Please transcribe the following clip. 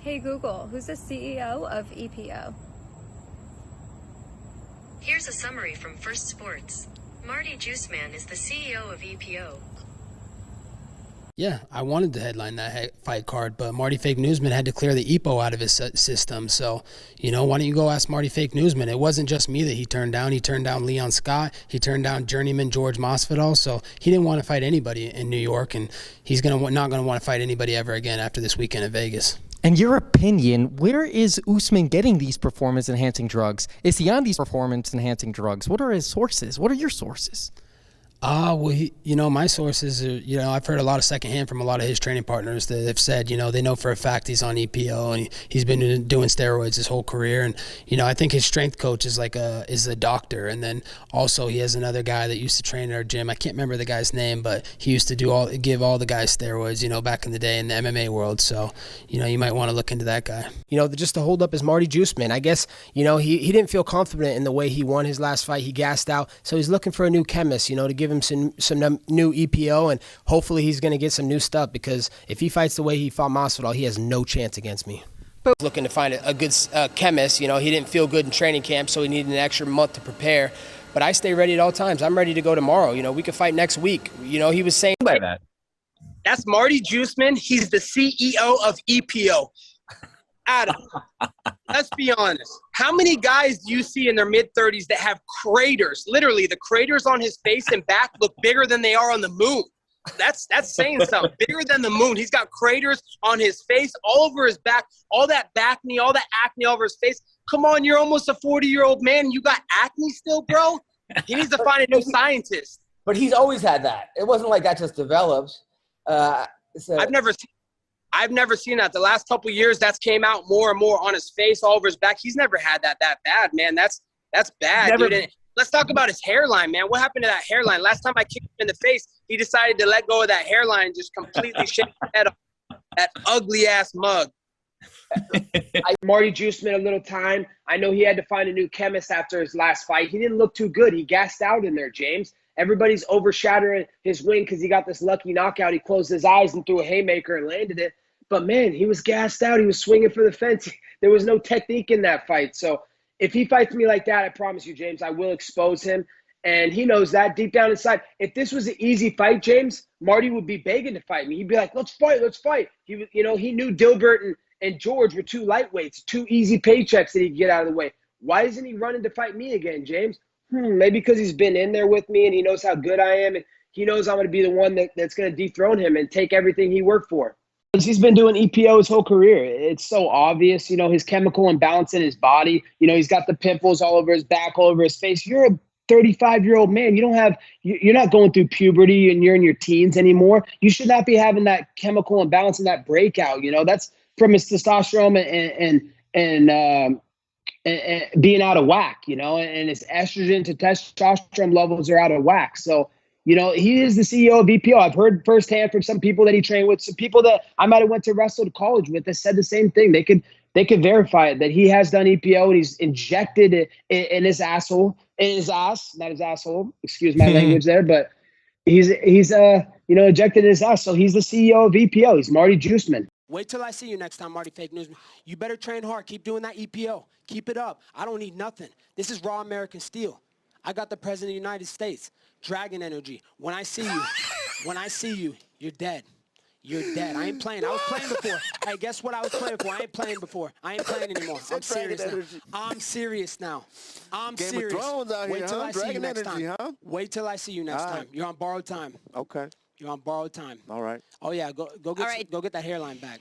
Hey Google, who's the CEO of EPO? Here's a summary from First Sports. Marty Juiceman is the CEO of EPO. Yeah, I wanted to headline that fight card, but Marty Fake Newsman had to clear the EPO out of his system. So, why don't you go ask Marty Fake Newsman? It wasn't just me that he turned down. He turned down Leon Scott. He turned down journeyman George Masvidal. So he didn't want to fight anybody in New York, and he's not going to want to fight anybody ever again after this weekend in Vegas. In your opinion, where is Usman getting these performance-enhancing drugs? Is he on these performance-enhancing drugs? What are his sources? What are your sources? Well, my sources are, I've heard a lot of secondhand from a lot of his training partners that have said, they know for a fact he's on EPO and he's been doing steroids his whole career. And, I think his strength coach is is a doctor. And then also he has another guy that used to train at our gym. I can't remember the guy's name, but he used to give all the guys steroids, back in the day in the MMA world. So, you might want to look into that guy. Just to hold up is Marty Juiceman. I guess, he didn't feel confident in the way he won his last fight. He gassed out. So he's looking for a new chemist, to give him some new EPO, and hopefully he's going to get some new stuff, because if he fights the way he fought Masvidal, he has no chance against me. But looking to find a good chemist. He didn't feel good in training camp, so he needed an extra month to prepare. But I stay ready at all times. I'm ready to go tomorrow. We could fight next week. He was saying by that. That's Marty Juiceman. He's the CEO of EPO. Adam, let's be honest. How many guys do you see in their mid-30s that have craters? Literally, the craters on his face and back look bigger than they are on the moon. That's saying something. Bigger than the moon. He's got craters on his face, all over his back, all that back knee, all that acne all over his face. Come on, you're almost a 40-year-old man and you got acne still, bro? He needs to find a new scientist. But he's always had that. It wasn't like that just develops. I've never seen that. The last couple of years, that's came out more and more on his face, all over his back. He's never had that bad, man. That's bad, dude. And let's talk about his hairline, man. What happened to that hairline? Last time I kicked him in the face, he decided to let go of that hairline and just completely shake his head off. That ugly-ass mug. Marty Juiceman a little time. I know he had to find a new chemist after his last fight. He didn't look too good. He gassed out in there, James. Everybody's overshadowing his win because he got this lucky knockout. He closed his eyes and threw a haymaker and landed it. But, man, he was gassed out. He was swinging for the fence. There was no technique in that fight. So if he fights me like that, I promise you, James, I will expose him. And he knows that deep down inside. If this was an easy fight, James, Marty would be begging to fight me. He'd be like, let's fight. He knew Dilbert and George were two lightweights, two easy paychecks that he'd get out of the way. Why isn't he running to fight me again, James? Maybe because he's been in there with me and he knows how good I am, and he knows I'm going to be the one that's going to dethrone him and take everything he worked for. He's been doing EPO his whole career. It's so obvious, his chemical imbalance in his body. He's got the pimples all over his back, all over his face. You're a 35-year-old man. You're not going through puberty and you're in your teens anymore. You should not be having that chemical imbalance and that breakout. That's from his testosterone and being out of whack, and his estrogen to testosterone levels are out of whack. So, he is the CEO of EPO. I've heard firsthand from some people that he trained with, some people that I might have went to wrestle to college with that said the same thing. They could verify it, that he has done EPO and he's injected it in his asshole, in his ass, not his asshole. Excuse my language there, but he's injected in his ass. So he's the CEO of EPO. He's Marty Juiceman. Wait till I see you next time, Marty Fake Newsman. You better train hard. Keep doing that EPO. Keep it up. I don't need nothing. This is raw American steel. I got the President of the United States. Dragon energy. When I see you, you're dead. You're dead. I ain't playing. I was playing before. Hey, guess what I was playing before? I ain't playing before. I ain't playing anymore. I'm serious now. I'm serious now. I'm serious. Game of Thrones out here, Wait till I see you Dragon next energy, time. huh? Wait till I see you next time. You're on borrowed time. Okay. You're on borrowed time. All right. Oh yeah, go get that hairline back.